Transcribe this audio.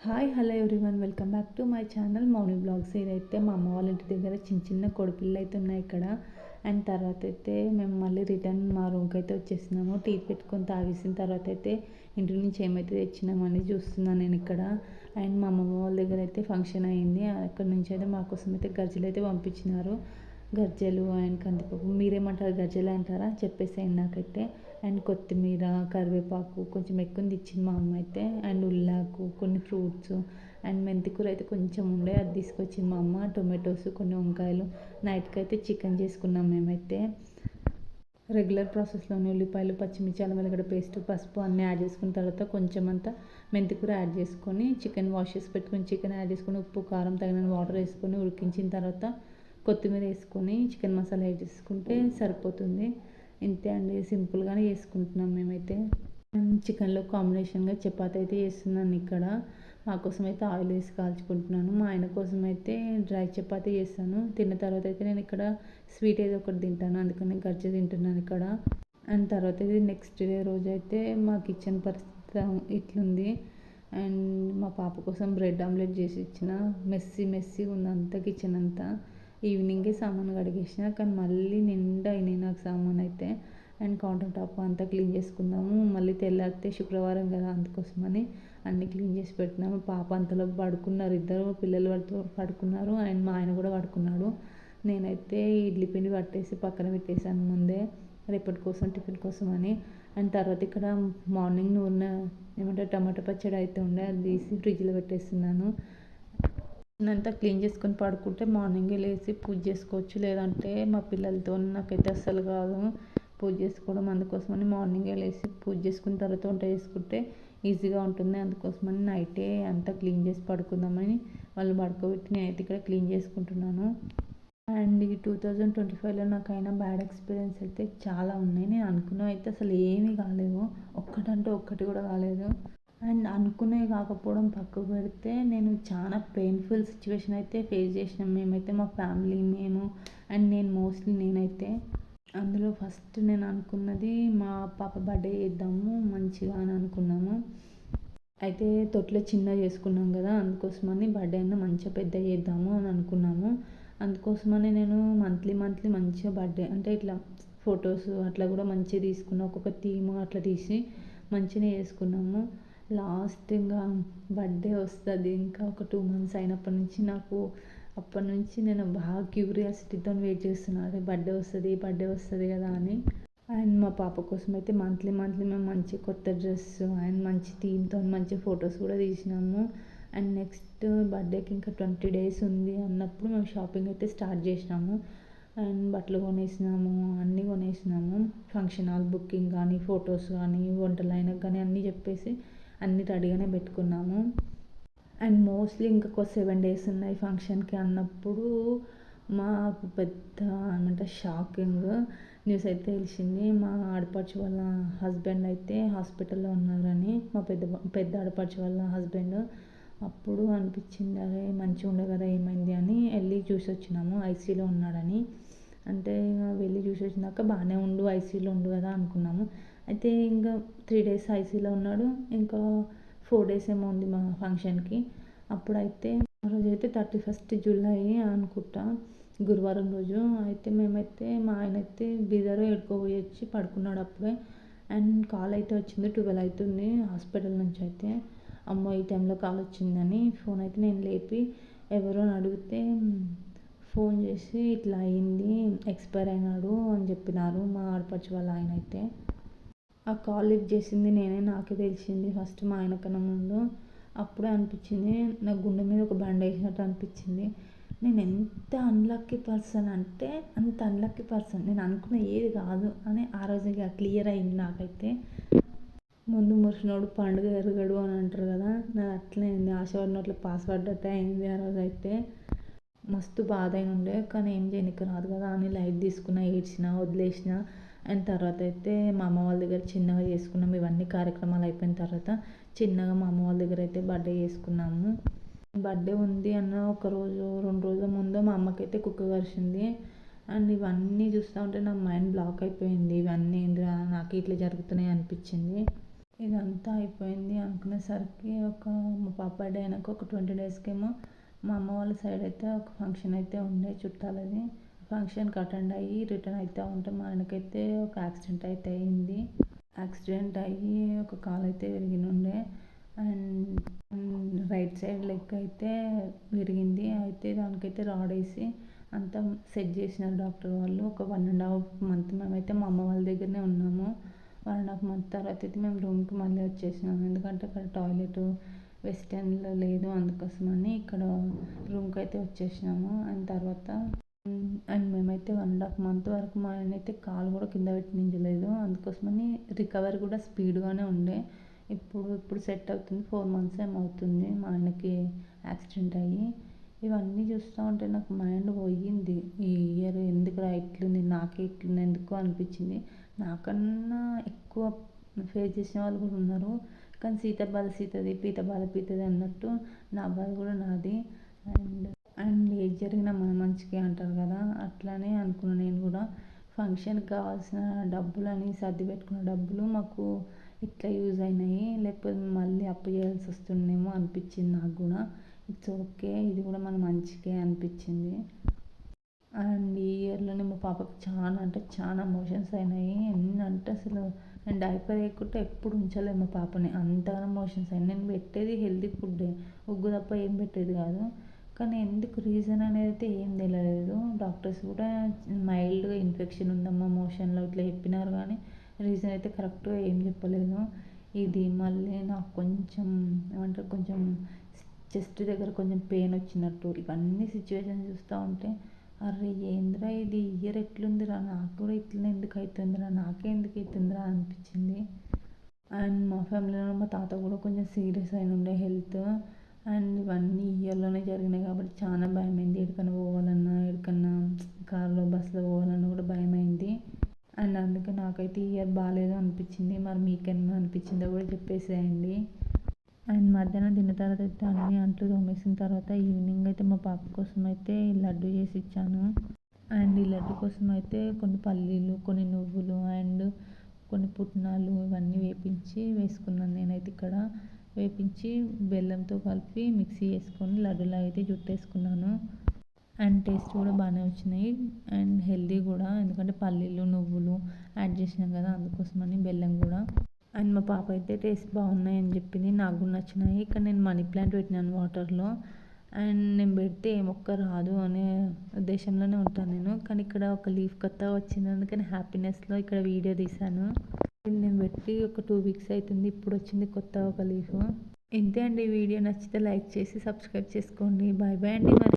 Hi hello everyone, welcome back to my channel Mouni blogs. ఇదైతే మా అమ్మ వాళ్ళ ఇంటి దగ్గర చిన్న చిన్న కోడిపిల్లలు అయితే ఉన్నాయి ఇక్కడ. అండ్ తర్వాత అయితే మేము మళ్ళీ రిటర్న్ మా రూమ్కి అయితే వచ్చేసినాము. టీ పెట్టుకొని తాగేసిన తర్వాత అయితే ఇంటి నుంచి ఏమైతే తెచ్చినామని చూస్తున్నాను నేను ఇక్కడ. అండ్ మా అమ్మమ్మ వాళ్ళ దగ్గర అయితే ఫంక్షన్ అయింది. అక్కడ నుంచి అయితే మా కోసం అయితే గర్జలు అయితే పంపించినారు. గర్జలు అండ్ కందిపప్పు, మీరేమంటారు, గర్జలు అంటారా చెప్పేసేయండి నాకైతే. అండ్ కొత్తిమీర, కరివేపాకు కొంచెం ఎక్కువ ఇచ్చింది మా అమ్మ అయితే. అండ్ ఉల్లాకు, కొన్ని ఫ్రూట్స్ అండ్ మెంతికూర అయితే కొంచెం ఉండే, అది తీసుకొచ్చింది మా అమ్మ. టొమాటోస్, కొన్ని వంకాయలు. నైట్కి అయితే చికెన్ చేసుకున్నాం మేమైతే. రెగ్యులర్ ప్రాసెస్లోనే ఉల్లిపాయలు, పచ్చిమిర్చి, అల్లం వెల్లిగడ్డ పేస్ట్, పసుపు అన్నీ యాడ్ చేసుకున్న తర్వాత కొంచెం అంతా మెంతికూర యాడ్ చేసుకొని చికెన్ వాష్ చేసి పెట్టుకొని చికెన్ యాడ్ చేసుకొని ఉప్పు కారం తగిన వాటర్ వేసుకొని ఉడికించిన తర్వాత కొత్తిమీర వేసుకొని చికెన్ మసాలా యాడ్ చేసుకుంటే సరిపోతుంది. ఇంతే అండి, సింపుల్గానే చేసుకుంటున్నాం మేమైతే. చికెన్లో కాంబినేషన్గా చపాతీ అయితే చేస్తున్నాను ఇక్కడ. మా కోసం అయితే ఆయిల్ వేసి కాల్చుకుంటున్నాను. మా ఆయన కోసం అయితే డ్రై చపాతీ చేస్తాను. తిన్న తర్వాత అయితే నేను ఇక్కడ స్వీట్ ఏదో ఒకటి తింటాను, అందుకని గర్జ తింటున్నాను ఇక్కడ. అండ్ తర్వాత ఇది నెక్స్ట్ డే రోజు అయితే మా కిచెన్ పరిస్థితి ఇట్లుంది. అండ్ మా పాప కోసం బ్రెడ్ ఆమ్లెట్ చేసి ఇచ్చిన. మెస్సీ ఉంది అంతా కిచెన్ అంతా. ఈవినింగే సామాన్ కడిగేసిన, కానీ మళ్ళీ నిండా అయినాయి నాకు సామాన్ అయితే. అండ్ కౌంటర్ టాప్ అంతా క్లీన్ చేసుకున్నాము. మళ్ళీ తెల్లారితే శుక్రవారం కదా, అందుకోసమని అన్నీ క్లీన్ చేసి పెట్టినాము. పాప అంతలో పడుకున్నారు, ఇద్దరు పిల్లలు పడుకున్నారు. అండ్ మా ఆయన కూడా పడుకున్నాడు. నేనైతే ఇడ్లీ పిండి పట్టేసి పక్కన పెట్టేశాను ముందే, రేపటి కోసం టిఫిన్ కోసం అని. అండ్ తర్వాత ఇక్కడ మార్నింగ్ నూనె ఏమంటే టమాటా పచ్చడి అయితే ఉండే, అది తీసి ఫ్రిడ్జ్లో పెట్టేస్తున్నాను. అంతా క్లీన్ చేసుకొని పడుకుంటే మార్నింగే లేచి పూజ చేసుకోవచ్చు. లేదంటే మా పిల్లలతో నాకైతే అస్సలు కాదు పూజ చేసుకోవడం. అందుకోసమని మార్నింగే లేచి పూజ చేసుకున్న తర్వాత వంట చేసుకుంటే ఈజీగా ఉంటుంది. అందుకోసమని నైటే అంతా క్లీన్ చేసి పడుకుందామని వాళ్ళు పడుకోబెట్టి నేనైతే ఇక్కడ క్లీన్ చేసుకుంటున్నాను. అండ్ ఈ 2025లో నాకైనా బ్యాడ్ ఎక్స్పీరియన్స్ అయితే చాలా ఉన్నాయి. నేను అనుకున్నవి అయితే అసలు ఏమీ కాలేవు, ఒక్కటంటే ఒక్కటి కూడా కాలేదు. అండ్ అనుకునేవి కాకపోవడం పక్కకు పెడితే నేను చాలా పెయిన్ఫుల్ సిచ్యువేషన్ అయితే ఫేస్ చేసినాం మేమైతే, మా ఫ్యామిలీ, మేము. అండ్ నేనైతే అందులో ఫస్ట్ నేను అనుకున్నది మా పాప బర్త్డే చేద్దాము మంచిగా అని అనుకున్నాము. అయితే తొట్లో చిన్న చేసుకున్నాం కదా, అందుకోసమని బర్త్డే అయినా మంచిగా పెద్ద చేద్దాము అని అనుకున్నాము. అందుకోసమని నేను మంత్లీ మంచిగా బర్త్డే అంటే ఇట్లా ఫొటోస్ అట్లా కూడా మంచిగా తీసుకున్నాం. ఒక్కొక్క థీమ్ అట్లా తీసి మంచిగా చేసుకున్నాము. లాస్ట్ ఇంకా బర్త్డే వస్తుంది ఇంకా ఒక 2 months అయినప్పటి నుంచి అప్పటి నుంచి నేను బాగా క్యూరియాసిటీతో వెయిట్ చేస్తున్నాను, బర్త్డే వస్తుంది కదా అని. అండ్ మా పాప కోసం అయితే మంత్లీ మేము మంచి కొత్త డ్రెస్ అండ్ మంచి థీమ్తో మంచి ఫొటోస్ కూడా తీసినాము. అండ్ నెక్స్ట్ బర్త్డేకి ఇంకా 20 days ఉంది అన్నప్పుడు మేము షాపింగ్ అయితే స్టార్ట్ చేసినాము. అండ్ బట్టలు కొనేసినాము, అన్నీ కొనేసినాము. ఫంక్షన్ హాల్ బుకింగ్ కానీ, ఫొటోస్ కానీ, వంటలైనా కానీ అన్నీ చెప్పేసి అన్నీ రెడీగానే పెట్టుకున్నాము. అండ్ మోస్ట్లీ ఇంకొక 7 days ఉన్నాయి ఫంక్షన్కి అన్నప్పుడు మాకు పెద్ద ఏమంటే షాకింగ్ న్యూస్ అయితే తెలిసింది. మా ఆడపడుచు వాళ్ళ హస్బెండ్ అయితే హాస్పిటల్లో ఉన్నారని, మా పెద్ద ఆడపడుచు వాళ్ళ హస్బెండ్. అప్పుడు అనిపించింది, అరే మంచిగా ఉండే కదా, ఏమైంది అని వెళ్ళి చూసి వచ్చినాము. ఐసీయూలో ఉన్నాడని అంటే వెళ్ళి చూసి వచ్చినాక బాగానే ఐసీయూలో ఉండు కదా అనుకున్నాము. అయితే ఇంకా 3 days ఐసీయూలో ఉన్నాడు. ఇంకా 4 days ఏమో ఉంది మా ఫంక్షన్కి. అప్పుడైతే ఆ రోజు అయితే 31st July అనుకుంటా, గురువారం రోజు. అయితే మేమైతే మా ఆయన అయితే బీదర్ ఎడుకోపోయి వచ్చి పడుకున్నాడు అప్పుడే. అండ్ కాల్ అయితే వచ్చింది, 12 అవుతుంది హాస్పిటల్ నుంచి అయితే. అమ్మో ఈ టైంలో కాల్ వచ్చిందని ఫోన్ అయితే నేను లేపి ఎవరో అని అడిగితే ఫోన్ చేసి ఇట్లా అయింది, ఎక్స్పైర్ అయినాడు అని చెప్పినారు మా ఆడపడుచు వాళ్ళ ఆయన అయితే. ఆ కాల్ లిఫ్ట్ చేసింది నేనే, నాకే తెలిసింది ఫస్ట్ మా ఆయన కన్నా ముందు. అప్పుడే అనిపించింది నా గుండె మీద ఒక బండ వేసినట్టు అనిపించింది. నేను ఎంత అన్లక్కీ పర్సన్ అంటే అంత అన్లక్కీ పర్సన్, నేను అనుకున్న ఏది కాదు అని ఆ రోజు ఇక క్లియర్ అయింది నాకైతే. ముందు మురిసినోడు పండుగ ఎరగడు అని అంటారు కదా, నాది అట్లనే అయింది. ఆశపడినట్లు పాస్వర్డ్ అయింది ఆ రోజు అయితే. మస్తు బాధ అయిన ఉండే, కానీ ఏం చేయనికి రాదు కదా అని లైట్ తీసుకున్నా, ఏడ్చిన, వదిలేసిన. అండ్ తర్వాత అయితే మా అమ్మ వాళ్ళ దగ్గర చిన్నగా చేసుకున్నాం. ఇవన్నీ కార్యక్రమాలు అయిపోయిన తర్వాత చిన్నగా మా అమ్మ వాళ్ళ దగ్గర అయితే బర్త్డే చేసుకున్నాము. బర్త్డే ఉంది అన్న 1 రోజు 2 రోజుల ముందు మా అమ్మకైతే కుక్క కరిచింది. అండ్ ఇవన్నీ చూస్తూ ఉంటే నా మైండ్ బ్లాక్ అయిపోయింది. ఇవన్నీ ఏంద్రా నాకు ఇట్లా జరుగుతున్నాయి అనిపించింది. ఇదంతా అయిపోయింది అనుకునేసరికి మా పాప బర్త్డే అయినాక ఒక 20 డేస్కేమో మా అమ్మ వాళ్ళ సైడ్ అయితే ఒక ఫంక్షన్ అయితే ఉండే చుట్టాలది. ఫంక్షన్కి అటెండ్ అయ్యి రిటర్న్ అవుతూ ఉంటే మా ఆయనకైతే ఒక యాక్సిడెంట్ అయితే అయింది. యాక్సిడెంట్ అయ్యి ఒక కాలు అయితే విరిగినుండే అండ్ రైట్ సైడ్ లెగ్ అయితే విరిగింది. అయితే దానికైతే రాడ్ వేసి అంతా సెట్ చేసినారు డాక్టర్ వాళ్ళు. ఒక 1.5 మంత్ మేమైతే మా అమ్మ వాళ్ళ దగ్గరనే ఉన్నాము. 1.5 మంత్ తర్వాత అయితే మేము రూమ్కి మళ్ళీ వచ్చేసినాము. ఎందుకంటే అక్కడ టాయిలెట్ వెస్టర్న్లో లేదు, అందుకోసమని ఇక్కడ రూమ్కి అయితే వచ్చేసినాము. అండ్ తర్వాత అండ్ మేమైతే 1.5 మంత్ వరకు మా ఆయన అయితే కాలు కూడా కింద పెట్టి నించలేదు. అందుకోసమని రికవరీ కూడా స్పీడ్గానే ఉండే. ఇప్పుడు సెట్ అవుతుంది. 4 మంత్స్ ఏమవుతుంది మా ఆయనకి యాక్సిడెంట్ అయ్యి. ఇవన్నీ చూస్తూ ఉంటే నాకు మైండ్ పోయింది. ఈ ఇయర్ ఎందుకురా ఇట్లుంది, నాకే ఇట్లుంది ఎందుకు అనిపించింది. నాకన్నా ఎక్కువ ఫేస్ చేసిన వాళ్ళు కూడా ఉన్నారు. కానీ సీత బాధ సీతది, పీత బాధ పీతది అన్నట్టు నా బాధ కూడా నాది. అండ్ అండ్ ఏది జరిగినా మన మంచికే అంటారు కదా, అట్లానే అనుకున్నాను నేను కూడా. ఫంక్షన్కి కావాల్సిన డబ్బులని సర్ది పెట్టుకున్న డబ్బులు మాకు ఇట్లా యూజ్ అయినాయి. లేకపోతే మళ్ళీ అప్పు చేయాల్సి వస్తుందేమో అనిపించింది నాకు కూడా. ఇట్స్ ఓకే, ఇది కూడా మన మంచికే అనిపించింది. అండ్ ఈ ఇయర్లోనే మా పాపకి చాలా అంటే చాలా మోషన్స్ అయినాయి. ఎన్నంటే అసలు నేను డైపర్ వేయకుంటే ఎప్పుడు ఉంచలేదు మా పాపని, అంతగానో మోషన్స్ అయినాయి. నేను పెట్టేది హెల్తీ ఫుడ్డే, ఉగ్గు తప్ప ఏం పెట్టేది కాదు. కానీ ఎందుకు రీజన్ అనేది అయితే ఏం తెలియలేదు. డాక్టర్స్ కూడా మైల్డ్గా ఇన్ఫెక్షన్ ఉందమ్మా మోషన్లో ఇట్లా చెప్పినారు, కానీ రీజన్ అయితే కరెక్ట్గా ఏం చెప్పలేదు. ఇది మళ్ళీ నాకు కొంచెం ఏమంటారు, కొంచెం చెస్ట్ దగ్గర కొంచెం పెయిన్ వచ్చినట్టు, ఇవన్నీ సిచ్యువేషన్ చూస్తూ ఉంటే అరే ఏంద్రా ఇది ఇయర్ ఎట్లుందిరా, నాకు కూడా ఇట్లనే ఎందుకు అవుతుందిరా, నాకే ఎందుకు అవుతుందిరా అనిపించింది. అండ్ మా ఫ్యామిలీలో మా తాత కూడా కొంచెం సీరియస్ అయిన ఉండే హెల్త్. అండ్ ఇవన్నీ ఇయర్లోనే జరిగినాయి కాబట్టి చాలా భయమైంది. ఎక్కడికైనా పోవాలన్నా, ఎక్కడికన్నా కార్లో బస్సులో పోవాలన్నా కూడా భయమైంది. అండ్ అందుకే నాకైతే ఈ ఇయర్ బాగాలేదు అనిపించింది. మరి మీకేమన్నా అనిపించిందో కూడా చెప్పేసేయండి. అండ్ మధ్యాహ్నం తిన్న తర్వాత అయితే అన్ని అంట్లు తోమేసిన తర్వాత ఈవినింగ్ అయితే మా పాప కోసం అయితే లడ్డు చేసి ఇచ్చాను. అండ్ ఈ లడ్డు కోసం అయితే కొన్ని పల్లీలు, కొన్ని నువ్వులు అండ్ కొన్ని పుట్నాలు ఇవన్నీ వేసుకున్నాను నేనైతే ఇక్కడ. వేపించి బెల్లంతో కలిపి మిక్సీ వేసుకొని లడ్డులా అయితే జుట్టేసుకున్నాను. అండ్ టేస్ట్ కూడా బాగానే వచ్చినాయి అండ్ హెల్దీ కూడా, ఎందుకంటే పల్లీలు నువ్వులు యాడ్ చేసినాం కదా అందుకోసమని, బెల్లం కూడా. అండ్ మా పాప అయితే టేస్ట్ బాగున్నాయి అని చెప్పింది, నాకు కూడా నచ్చినాయి. ఇక్కడ నేను మనీ ప్లాంట్ పెట్టినాను వాటర్లో. అండ్ నేను పెడితే ఏ మొక్క రాదు అనే ఉద్దేశంలోనే ఉంటాను నేను. కానీ ఇక్కడ ఒక లీఫ్ కొత్తగా వచ్చింది, అందుకని హ్యాపీనెస్లో ఇక్కడ వీడియో తీశాను. నేను పెట్టి ఒక 2 వీక్స్ అవుతుంది, ఇప్పుడు వచ్చింది కొత్త ఒక లీఫ్. ఇంతే అండి. వీడియో నచ్చితే లైక్ చేసి సబ్స్క్రైబ్ చేసుకోండి. బాయ్ బాయ్ అండి. మరి